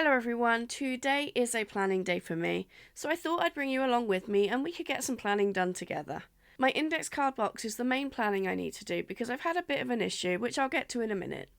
Hello everyone, today is a planning day for me, so I thought I'd bring you along with me and we could get some planning done together. My index card box is the main planning I need to do because I've had a bit of an issue, which I'll get to in a minute.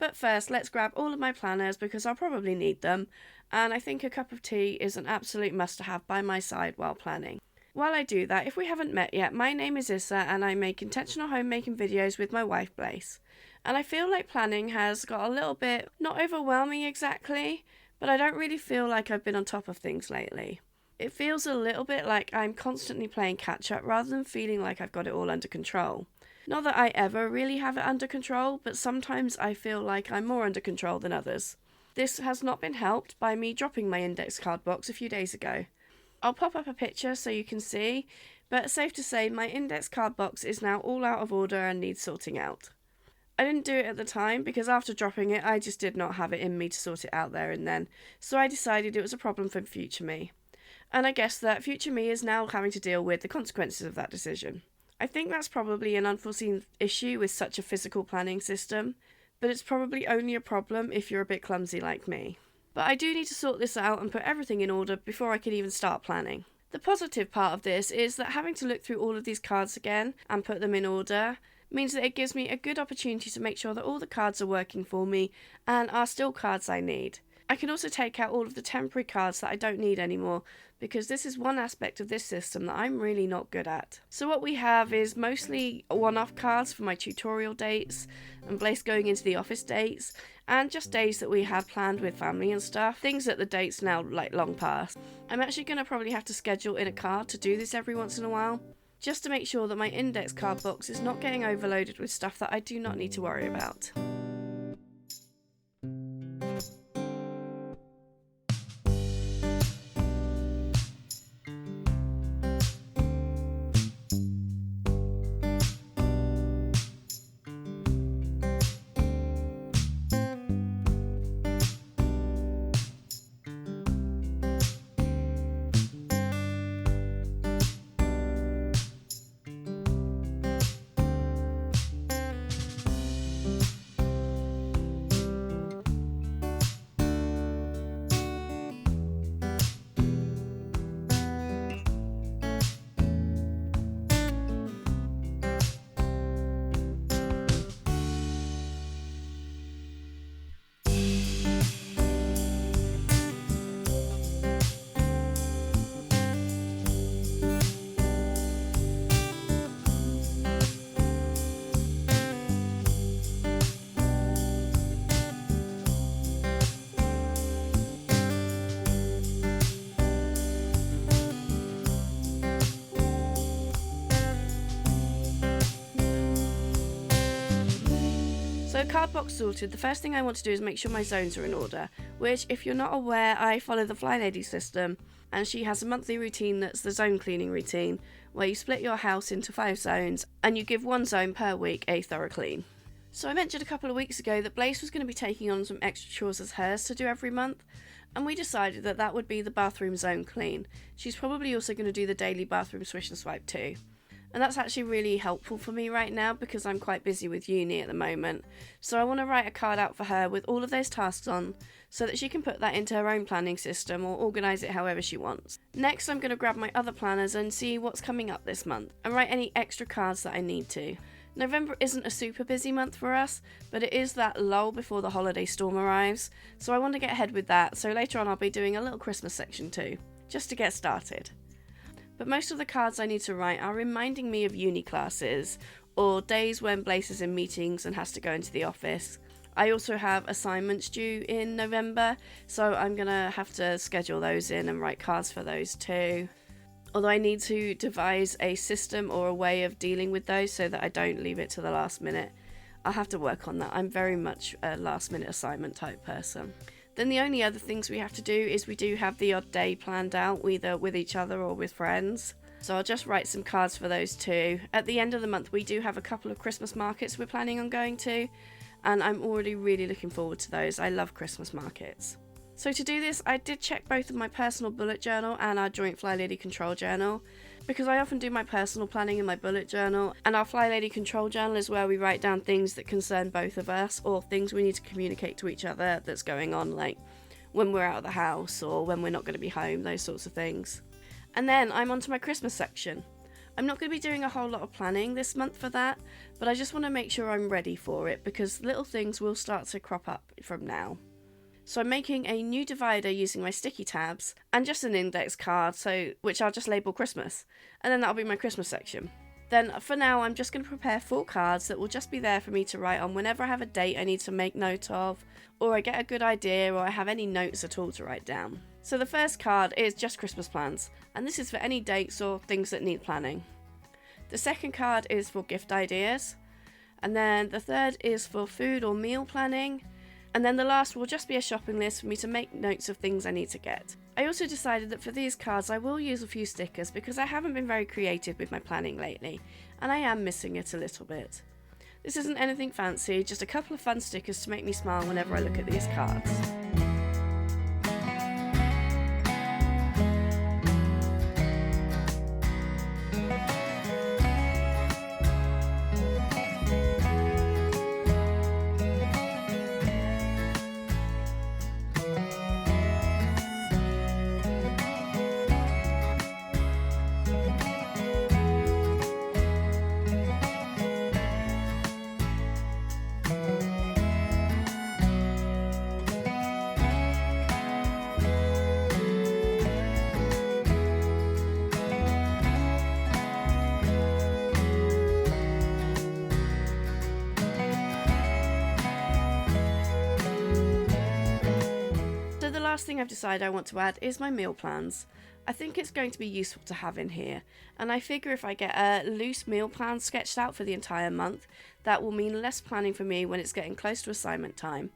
But first, let's grab all of my planners because I'll probably need them, and I think a cup of tea is an absolute must-have by my side while planning. While I do that, if we haven't met yet, my name is Issa and I make intentional homemaking videos with my wife Blaze. And I feel like planning has got a little bit, not overwhelming exactly, but I don't really feel like I've been on top of things lately. It feels a little bit like I'm constantly playing catch up rather than feeling like I've got it all under control. Not that I ever really have it under control, but sometimes I feel like I'm more under control than others. This has not been helped by me dropping my index card box a few days ago. I'll pop up a picture so you can see, but safe to say my index card box is now all out of order and needs sorting out. I didn't do it at the time because after dropping it I just did not have it in me to sort it out there and then, so I decided it was a problem for future me. And I guess that future me is now having to deal with the consequences of that decision. I think that's probably an unforeseen issue with such a physical planning system, but it's probably only a problem if you're a bit clumsy like me. But I do need to sort this out and put everything in order before I can even start planning. The positive part of this is that having to look through all of these cards again and put them in order means that it gives me a good opportunity to make sure that all the cards are working for me and are still cards I need. I can also take out all of the temporary cards that I don't need anymore because this is one aspect of this system that I'm really not good at. So what we have is mostly one-off cards for my tutorial dates and Blaze going into the office dates and just days that we had planned with family and stuff, things that the dates now long past. I'm actually going to probably have to schedule in a card to do this every once in a while, just to make sure that my index card box is not getting overloaded with stuff that I do not need to worry about. So card box sorted, the first thing I want to do is make sure my zones are in order, which if you're not aware, I follow the Fly Lady system and she has a monthly routine that's the zone cleaning routine where you split your house into 5 zones and you give one zone per week a thorough clean. So I mentioned a couple of weeks ago that Blaze was going to be taking on some extra chores as hers to do every month, and we decided that that would be the bathroom zone clean. She's probably also going to do the daily bathroom swish and swipe too. And that's actually really helpful for me right now because I'm quite busy with uni at the moment. So I want to write a card out for her with all of those tasks on so that she can put that into her own planning system or organise it however she wants. Next, I'm going to grab my other planners and see what's coming up this month and write any extra cards that I need to. November isn't a super busy month for us, but it is that lull before the holiday storm arrives, so I want to get ahead with that, so later on I'll be doing a little Christmas section too, just to get started. But most of the cards I need to write are reminding me of uni classes, or days when Blaze is in meetings and has to go into the office. I also have assignments due in November, so I'm going to have to schedule those in and write cards for those too. Although I need to devise a system or a way of dealing with those so that I don't leave it to the last minute. I'll have to work on that. I'm very much a last minute assignment type person. Then the only other things we have to do is we do have the odd day planned out, either with each other or with friends. So I'll just write some cards for those too. At the end of the month we do have a couple of Christmas markets we're planning on going to, and I'm already really looking forward to those. I love Christmas markets. So to do this, I did check both of my personal bullet journal and our joint Fly Lady control journal, because I often do my personal planning in my bullet journal, and our Fly Lady control journal is where we write down things that concern both of us or things we need to communicate to each other that's going on, like when we're out of the house or when we're not going to be home, those sorts of things. And then I'm onto my Christmas section. I'm not going to be doing a whole lot of planning this month for that, but I just want to make sure I'm ready for it because little things will start to crop up from now. So I'm making a new divider using my sticky tabs and just an index card, which I'll just label Christmas, and then that'll be my Christmas section. Then for now I'm just going to prepare 4 cards that will just be there for me to write on whenever I have a date I need to make note of, or I get a good idea, or I have any notes at all to write down. So the first card is just Christmas plans, and this is for any dates or things that need planning. The second card is for gift ideas, and then the third is for food or meal planning, and then the last will just be a shopping list for me to make notes of things I need to get. I also decided that for these cards I will use a few stickers because I haven't been very creative with my planning lately, and I am missing it a little bit. This isn't anything fancy, just a couple of fun stickers to make me smile whenever I look at these cards. The last thing I've decided I want to add is my meal plans. I think it's going to be useful to have in here, and I figure if I get a loose meal plan sketched out for the entire month, that will mean less planning for me when it's getting close to assignment time,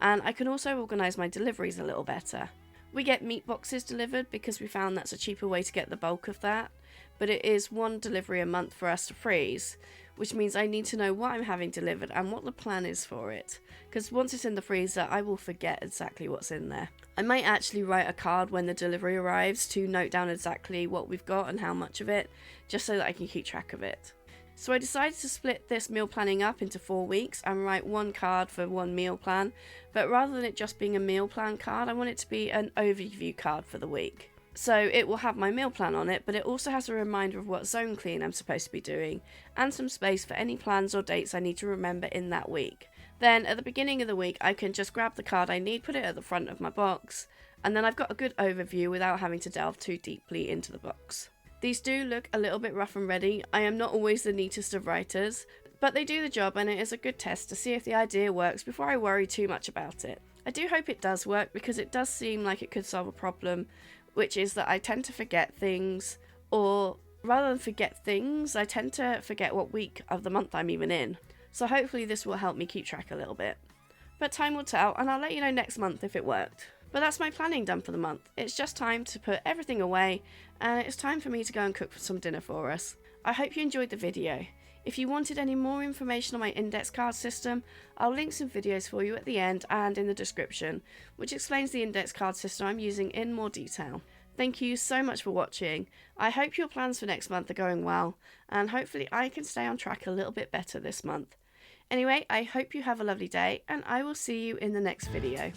and I can also organise my deliveries a little better. We get meat boxes delivered because we found that's a cheaper way to get the bulk of that, but it is 1 delivery a month for us to freeze, which means I need to know what I'm having delivered and what the plan is for it, because once it's in the freezer I will forget exactly what's in there. I might actually write a card when the delivery arrives to note down exactly what we've got and how much of it, just so that I can keep track of it. So I decided to split this meal planning up into 4 weeks and write 1 card for 1 meal plan, but rather than it just being a meal plan card, I want it to be an overview card for the week. So it will have my meal plan on it, but it also has a reminder of what zone clean I'm supposed to be doing, and some space for any plans or dates I need to remember in that week. Then at the beginning of the week I can just grab the card I need, put it at the front of my box, and then I've got a good overview without having to delve too deeply into the box. These do look a little bit rough and ready. I am not always the neatest of writers, but they do the job, and it is a good test to see if the idea works before I worry too much about it. I do hope it does work because it does seem like it could solve a problem, which is that I tend to forget things, or rather than forget things, I tend to forget what week of the month I'm even in. So hopefully this will help me keep track a little bit. But time will tell, and I'll let you know next month if it worked. But that's my planning done for the month. It's just time to put everything away, and it's time for me to go and cook some dinner for us. I hope you enjoyed the video. If you wanted any more information on my index card system, I'll link some videos for you at the end and in the description, which explains the index card system I'm using in more detail. Thank you so much for watching. I hope your plans for next month are going well, and hopefully I can stay on track a little bit better this month. Anyway, I hope you have a lovely day, and I will see you in the next video.